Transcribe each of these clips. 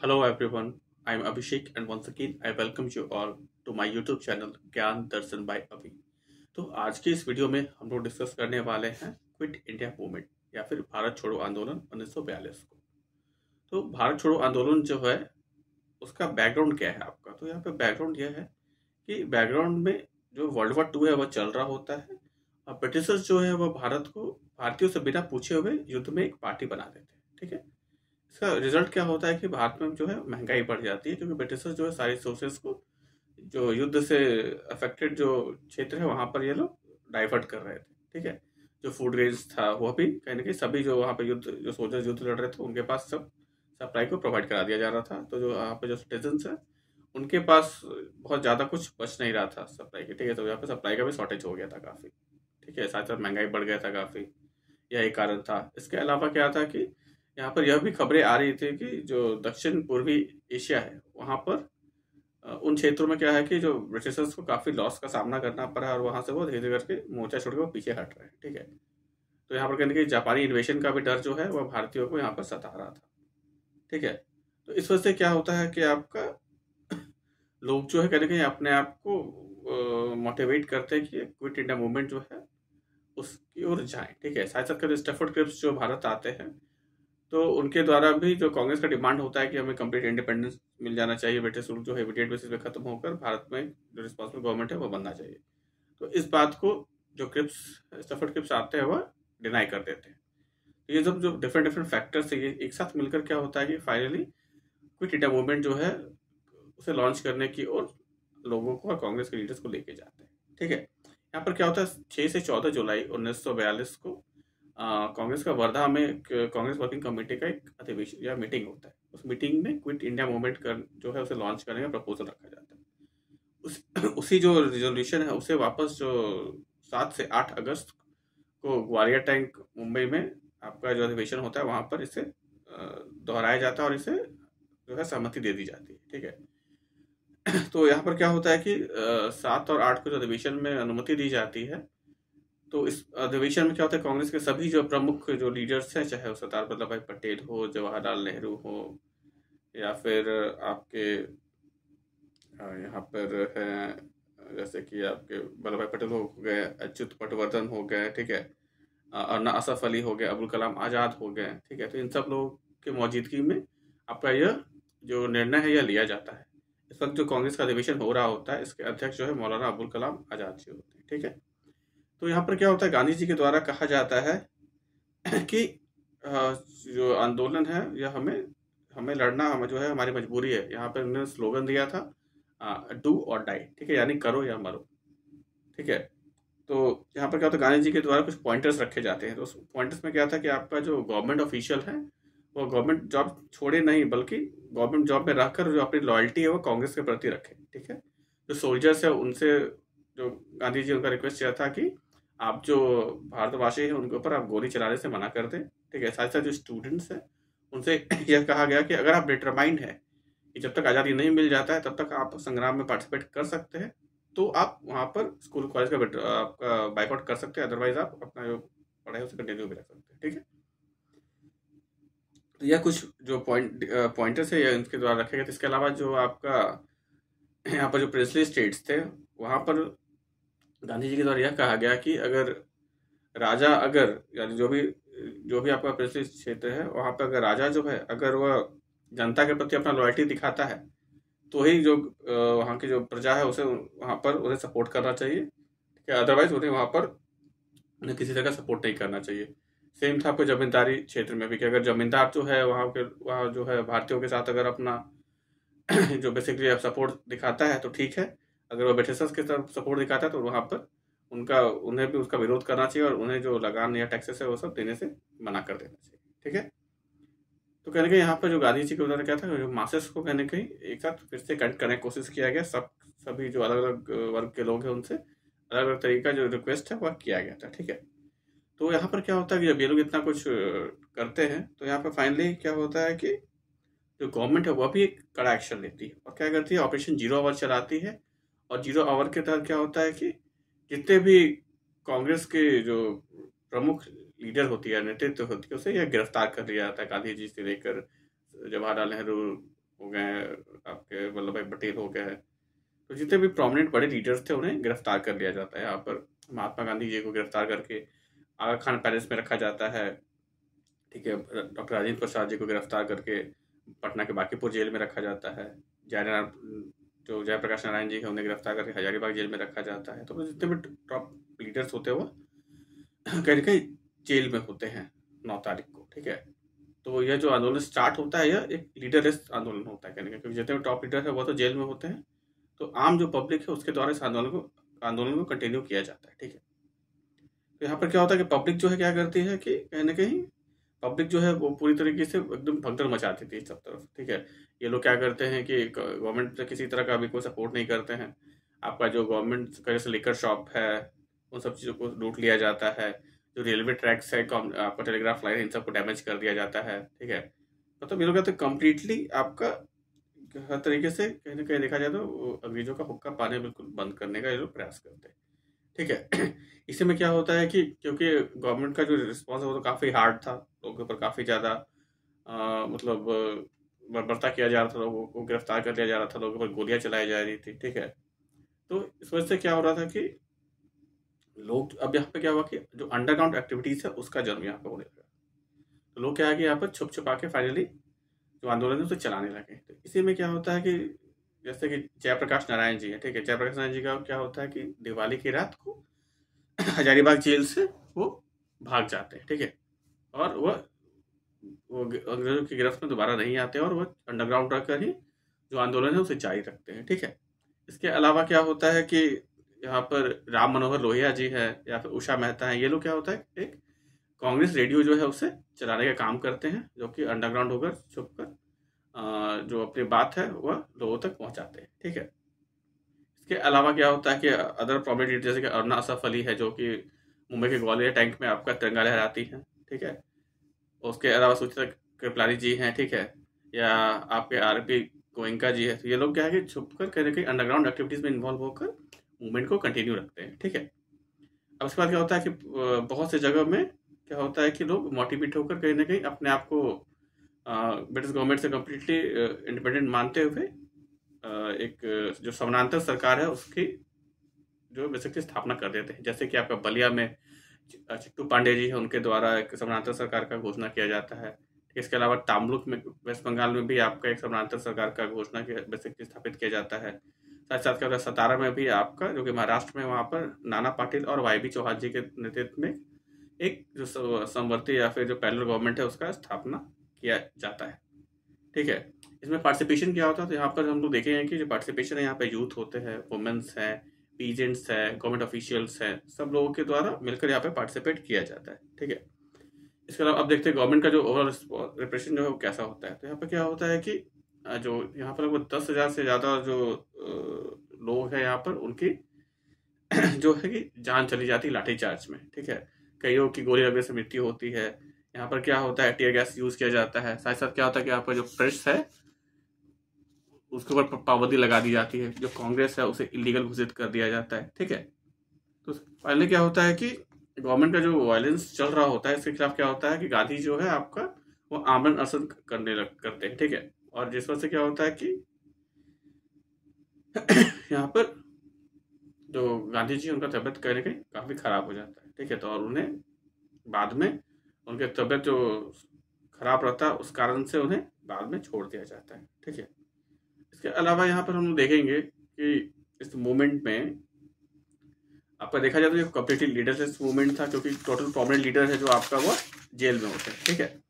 Hello everyone, I am Abhishek and once again I welcome you all to my YouTube channel ज्ञान दर्शन bye अभी। तो आज की इस वीडियो में हम लोग डिस्कस करने वाले हैं क्विट इंडिया मूवमेंट या फिर भारत छोड़ो आंदोलन 1942 को। तो भारत छोड़ो आंदोलन जो है उसका बैकग्राउंड क्या है आपका? तो यहाँ पे बैकग्राउंड यह है कि बैकग्राउंड में जो वर्ल्ड वॉर टू है वह चल रहा होता है और ब्रिटिशर्स जो है वह भारत को भारतीयों से बिना पूछे हुए युद्ध में एक पार्टी बना देते हैं। ठीक है, इसका रिजल्ट क्या होता है कि भारत में जो है महंगाई बढ़ जाती है क्योंकि ब्रिटिशर्स जो है सारी सोर्सेस को जो युद्ध से अफेक्टेड जो क्षेत्र है वहां पर ये लोग डाइवर्ट कर रहे थे। ठीक है, जो फूड रेंज था वह भी कहीं ना कहीं सभी जो वहाँ पे युद्ध जो सोल्जर्स युद्ध लड़ रहे थे उनके पास सब सप्लाई को प्रोवाइड करा दिया जा रहा था। तो जो यहाँ पे जो सिटीजन्स है उनके पास बहुत ज़्यादा कुछ बच नहीं रहा था सप्लाई की। ठीक है, तो यहाँ पे सप्लाई का भी शॉर्टेज हो गया था काफ़ी। ठीक है, साथ साथ महंगाई बढ़ गया था काफ़ी, यह एक कारण था। इसके अलावा क्या था कि यहाँ पर यह भी खबरें आ रही थी कि जो दक्षिण पूर्वी एशिया है वहाँ पर उन क्षेत्रों में क्या है कि जो ब्रिटिशर्स को काफ़ी लॉस का सामना करना पड़ा है और वहाँ से वो धीरे धीरे करके मोर्चा छोड़ के वो पीछे हट रहे हैं। ठीक है, तो यहाँ पर कहने की जापानी इन्वेशन का भी डर जो है वह भारतीयों को यहाँ पर सता रहा था। ठीक है, तो इस वजह से क्या होता है कि आपका लोग जो है कहने कहीं अपने आप को मोटिवेट करते हैं कि क्विट इंडिया मूवमेंट जो है उसकी ओर जाएं। ठीक है, साथ साथ कर स्टैफर्ड क्रिप्स जो भारत आते हैं तो उनके द्वारा भी जो कांग्रेस का डिमांड होता है कि हमें कंप्लीट इंडिपेंडेंस मिल जाना चाहिए, ब्रिटिश रूल जो है इमीडिएट बेसिस पे खत्म होकर भारत में जो रिस्पॉन्सिबल गवर्नमेंट है वो बनना चाहिए। तो इस बात को जो क्रिप्स स्टफर्ड क्रिप्स आते हैं वह डिनाई कर देते हैं। तो ये सब जो डिफरेंट डिफरेंट फैक्टर्स है ये एक साथ मिलकर क्या होता है कि फाइनली क्विट इंडिया मूवमेंट जो है उसे लॉन्च करने की ओर लोगों को और कांग्रेस के लीडर्स को लेके जाते हैं। ठीक है, यहाँ पर क्या होता है 6 से 14 जुलाई 1942 को कांग्रेस का वर्धा में कांग्रेस वर्किंग कमेटी का एक अधिवेशन या मीटिंग होता है। उस मीटिंग में क्विट इंडिया मूवमेंट कर जो है उसे लॉन्च करने का प्रपोजल रखा जाता है। उसी जो रिजोल्यूशन है उसे वापस जो 7 से 8 अगस्त को ग्वालियर टैंक मुंबई में आपका जो अधिवेशन होता है वहां पर इसे दोहराया जाता है और इसे जो है सहमति दे दी जाती है। ठीक है, तो यहाँ पर क्या होता है कि 7 और 8 को जो अधिवेशन में अनुमति दी जाती है तो इस अधिवेशन में क्या होता है कांग्रेस के सभी जो प्रमुख जो लीडर्स हैं, चाहे वो सरदार वल्लभ भाई पटेल हो, जवाहरलाल नेहरू हो या फिर आपके यहाँ पर हैं जैसे कि आपके वल्लभ भाई पटेल हो गए, अच्युत पटवर्धन हो गए। ठीक है, अन्ना असफ अली हो गए, अबुल कलाम आज़ाद हो गए। ठीक है, तो इन सब लोगों के मौजूदगी में आपका यह जो निर्णय है यह लिया जाता है। इस वक्त जो कांग्रेस का अधिवेशन हो रहा होता है इसके अध्यक्ष जो है मौलाना अबुल कलाम आज़ाद जी होते हैं। ठीक है, तो यहाँ पर क्या होता है गांधी जी के द्वारा कहा जाता है कि जो आंदोलन है यह हमें हमें लड़ना हमें जो है हमारी मजबूरी है। यहाँ पर उन्होंने स्लोगन दिया था डू और डाई। ठीक है, यानी करो या मरो। ठीक है, तो यहाँ पर क्या होता है गांधी जी के द्वारा कुछ पॉइंटर्स रखे जाते हैं। तो उस पॉइंटर्स में क्या था कि आपका जो गवर्नमेंट ऑफिशियल है वो गवर्नमेंट जॉब छोड़े नहीं बल्कि गवर्नमेंट जॉब में रहकर जो अपनी लॉयल्टी है वो कांग्रेस के प्रति रखे। ठीक है, जो सोल्जर्स है उनसे जो गांधी जी उनका रिक्वेस्ट किया था कि आप जो भारतवासी हैं उनके ऊपर आप गोली चलाने से मना कर दें। ठीक है, साथ साथ जो स्टूडेंट्स हैं उनसे यह कहा गया कि अगर आप डिटरमाइंड है कि जब तक आज़ादी नहीं मिल जाता है तब तक आप संग्राम में पार्टिसिपेट कर सकते हैं तो आप वहाँ पर स्कूल कॉलेज का आपका बाइकआउट कर सकते हैं, अदरवाइज आप अपना जो पढ़ाई उसे कंटिन्यू भी रख सकते हैं। ठीक है, तो यह कुछ जो पॉइंटर्स है यह इनके द्वारा रखे गए थे। इसके अलावा जो आपका यहाँ पर जो प्रिंसली स्टेट्स थे वहाँ पर गांधी जी के द्वारा यह कहा गया कि अगर राजा अगर यानी जो भी आपका प्रिंसली क्षेत्र है वहाँ पर अगर राजा जो है अगर वह जनता के प्रति अपना लॉयल्टी दिखाता है तो ही जो वहाँ की जो प्रजा है उसे वहाँ पर उन्हें सपोर्ट करना चाहिए। ठीक है, अदरवाइज उन्हें वहाँ पर उन्हें किसी तरह का सपोर्ट नहीं करना चाहिए। सेम था आपको जमींदारी क्षेत्र में भी कि अगर जमींदार जो है वहाँ जो है भारतीयों के साथ अगर अपना जो बेसिकली आप सपोर्ट दिखाता है तो ठीक है, अगर वो ब्रिटिशर्स के तरफ सपोर्ट दिखाता है तो वहाँ पर उन्हें भी उसका विरोध करना चाहिए और उन्हें जो लगान या टैक्सेस है वो सब देने से मना कर देना चाहिए। ठीक है, तो कहने के यहाँ पर जो गांधी जी के उन्होंने क्या था जो मासेस को कहने कहीं एक साथ फिर से कनेक्ट करने की कोशिश किया गया। सभी जो अलग अलग वर्ग के लोग हैं उनसे अलग अलग तरीका जो रिक्वेस्ट है वह किया गया था। ठीक है, तो यहाँ पर क्या होता है कि जब ये लोग इतना कुछ करते हैं तो यहाँ पर फाइनली क्या होता है कि जो गवर्नमेंट है वह भी एक कड़ा एक्शन लेती है और क्या करती है ऑपरेशन 0 आवर चलाती है। और 0 आवर के तहत क्या होता है कि जितने भी कांग्रेस के जो प्रमुख लीडर होती है नेतृत्व होती है उसे यह गिरफ्तार कर लिया जाता है। गांधी जी से लेकर जवाहरलाल नेहरू हो गए हैं, आपके वल्लभ भाई पटेल हो गए, तो जितने भी प्रोमिनेंट बड़े लीडर्स थे उन्हें गिरफ्तार कर लिया जाता है। यहाँ पर महात्मा गांधी जी को गिरफ्तार करके आगा खान पैलेस में रखा जाता है, ठीक है। डॉक्टर राजेंद्र प्रसाद जी को गिरफ्तार करके पटना के बांकीपुर जेल में रखा जाता है। जो जयप्रकाश नारायण जी है उन्हें गिरफ्तार करके हजारीबाग जेल में रखा जाता है। तो जितने भी टॉप लीडर्स होते हैं वो कहीं ना कहीं जेल में होते हैं 9 तारीख को, ठीक है। तो यह जो आंदोलन स्टार्ट होता है यह एक लीडरलेस आंदोलन होता है, कहने का, क्योंकि जितने भी टॉप लीडर है वो तो जेल में होते हैं, तो आम जो पब्लिक है उसके द्वारा इस आंदोलन को कंटिन्यू किया जाता है, ठीक है। तो यहाँ पर क्या होता है कि पब्लिक जो है क्या करती है कि कहीं ना कहीं पब्लिक जो है वो पूरी तरीके से एकदम भगदड़ मचा देती है सब तरफ, ठीक है। ये लोग क्या करते हैं कि गवर्नमेंट से किसी तरह का भी कोई सपोर्ट नहीं करते हैं। आपका जो गवर्नमेंट का जैसे लिकर शॉप है उन सब चीज़ों को लूट लिया जाता है। जो रेलवे ट्रैक्स है, आपका टेलीग्राफ लाइन, इन सबको डैमेज कर दिया जाता है, ठीक है। मतलब ये लोग कहते हैं कम्प्लीटली आपका हर तरीके से कहीं ना कहीं देखा जाए तो अंग्रेजों का हुक्का पाने बिल्कुल बंद करने का ये लोग प्रयास करते हैं, ठीक है। इसी में क्या होता है कि क्योंकि गवर्नमेंट का जो रिस्पॉन्स है वो तो काफ़ी हार्ड था, लोगों के ऊपर काफ़ी ज़्यादा मतलब बर्बरता किया जा रहा था, लोगों को गिरफ्तार कर लिया जा रहा था, लोगों पर गोलियां चलाई जा रही थी, ठीक है। तो इस वजह से क्या हो रहा था कि लोग, अब यहाँ पे क्या हुआ कि जो अंडरग्राउंड एक्टिविटीज़ है उसका जन्म यहाँ पे होने लगा। तो लोग क्या है कि यहाँ पर छुप छुपा के फाइनली जो आंदोलन है उसे चलाने लगे। तो इसी में क्या होता है कि जैसे कि जयप्रकाश नारायण जी है, ठीक है। जयप्रकाश नारायण जी का क्या होता है कि दिवाली की रात को हजारीबाग जेल से वो भाग जाते हैं, ठीक है। और वो अंग्रेजों की गिरफ्त में दोबारा नहीं आते और वो अंडरग्राउंड रहकर ही जो आंदोलन है उसे जारी रखते हैं, ठीक है। इसके अलावा क्या होता है कि यहाँ पर राम मनोहर लोहिया जी है या फिर उषा मेहता है, ये लोग क्या होता है एक कांग्रेस रेडियो जो है उसे चलाने का काम करते हैं, जो कि अंडरग्राउंड होकर छुप कर जो अपनी बात है वह लोगों तक पहुंचाते हैं, ठीक है। इसके अलावा क्या होता है कि अदर प्रोमिनेंट लीडर जैसे कि अरुणा असफ अली है, जो कि मुंबई के ग्वालियर टैंक में आपका तिरंगा लहराती है, ठीक है। उसके अलावा सुचित्रा कृपलानी जी हैं, ठीक है, या आपके आरपी गोयनका जी है। तो ये लोग क्या है कि छुप कर कहीं ना कहीं अंडरग्राउंड एक्टिविटीज़ में इन्वॉल्व होकर मूवमेंट को कंटिन्यू रखते हैं, ठीक है। अब उसके बाद क्या होता है कि बहुत से जगह में क्या होता है कि लोग मोटिवेट होकर कहीं ना कहीं अपने आप को ब्रिटिश गवर्नमेंट से कम्प्लीटली इंडिपेंडेंट मानते हुए एक जो समानांतर सरकार है उसकी जो बेसिकली स्थापना कर देते हैं। जैसे कि आपका बलिया में चिट्टू पांडे जी है, उनके द्वारा एक समानांतर सरकार का घोषणा किया जाता है। इसके अलावा तामलुक में वेस्ट बंगाल में भी आपका एक समानांतर सरकार का घोषणा बेसिकली स्थापित किया जाता है। साथ साथ क्या होता है सतारा में भी आपका, जो कि महाराष्ट्र में, वहाँ पर नाना पाटिल और वाई बी चौहान जी के नेतृत्व में एक जो समवर्ती या फिर जो पैरेलल गवर्नमेंट है उसका स्थापना किया जाता है, ठीक है। इसमें पार्टिसिपेशन क्या होता है, तो यहाँ पर हम लोग देखेंगे कि जो पार्टिसिपेशन है यहाँ पे यूथ होते हैं, वुमेन्स हैं, पीजेंट्स है, गवर्नमेंट ऑफिशियल्स हैं, सब लोगों के द्वारा मिलकर यहाँ पे पार्टिसिपेट किया जाता है, ठीक है। इसके अलावा अब देखते हैं गवर्नमेंट का जो ओवरऑल रिप्रेशन जो है वो कैसा होता है। तो यहाँ पे क्या होता है कि जो यहाँ पर लगभग 10,000 से ज़्यादा जो लोग हैं यहाँ पर उनकी जो है कि जान चली जाती है लाठीचार्ज में, ठीक है। कईयों की गोली लगने से मृत्यु होती है। यहाँ पर क्या होता है टीयर गैस यूज़ किया जाता है। साथ साथ क्या होता है कि यहाँ पर जो प्रेस है उसके ऊपर पाबंदी लगा दी जाती है। जो कांग्रेस है उसे इलीगल घोषित कर दिया जाता है, ठीक है। तो पहले क्या होता है कि गवर्नमेंट का जो वायलेंस चल रहा होता है इसके खिलाफ क्या होता है कि गांधी जो है आपका वो आमरण अनशन करते हैं, ठीक है। और जिस वजह से क्या होता है कि यहाँ पर जो गांधी जी उनका तबियत कहीं ना कहीं काफ़ी ख़राब हो जाता है, ठीक है। तो और उन्हें बाद में उनके तबियत जो खराब रहता है उस कारण से उन्हें बाद में छोड़ दिया जाता है, ठीक है। इसके अलावा यहाँ पर हम लोग देखेंगे कि इस मूवमेंट में आपका देखा जाए तो ये कम्प्लीटली लीडरलेस मूवमेंट था, क्योंकि टोटल प्रोमिनेंट लीडर है जो आपका वो जेल में होते हैं, ठीक है।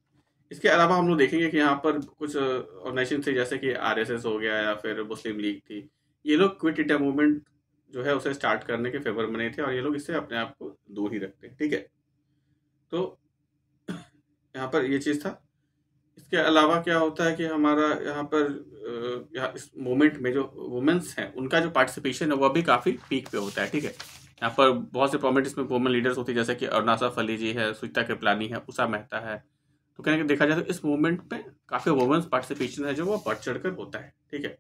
इसके अलावा हम लोग देखेंगे कि यहाँ पर कुछ ऑर्गेनाइजेशन थे जैसे कि आरएसएस हो गया या फिर मुस्लिम लीग थी। ये लोग क्विट इंडिया मूवमेंट जो है उसे स्टार्ट करने के फेवर में नहीं थे और ये लोग इससे अपने आप को दूर ही रखते हैं, ठीक है। तो यहाँ पर ये चीज़ था। इसके अलावा क्या होता है कि हमारा यहाँ पर इस मूवमेंट में जो वुमेन्स हैं उनका जो पार्टिसिपेशन है वह भी काफ़ी पीक पे होता है, ठीक है। यहाँ पर बहुत से प्रोमिनेंट इसमें वुमेन लीडर्स होती है जैसे कि अरुणा असफ अली जी है, सुचित्रा कृपलानी है, उषा मेहता है। तो कहने के देखा जाए तो इस मूवमेंट में काफ़ी वुमेन्स पार्टिसिपेशन है जो वो बढ़ चढ़ कर होता है, ठीक है।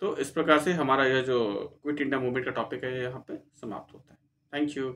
तो इस प्रकार से हमारा यह जो क्विट इंडिया मूवमेंट का टॉपिक है यहाँ पे समाप्त होता है। Thank you.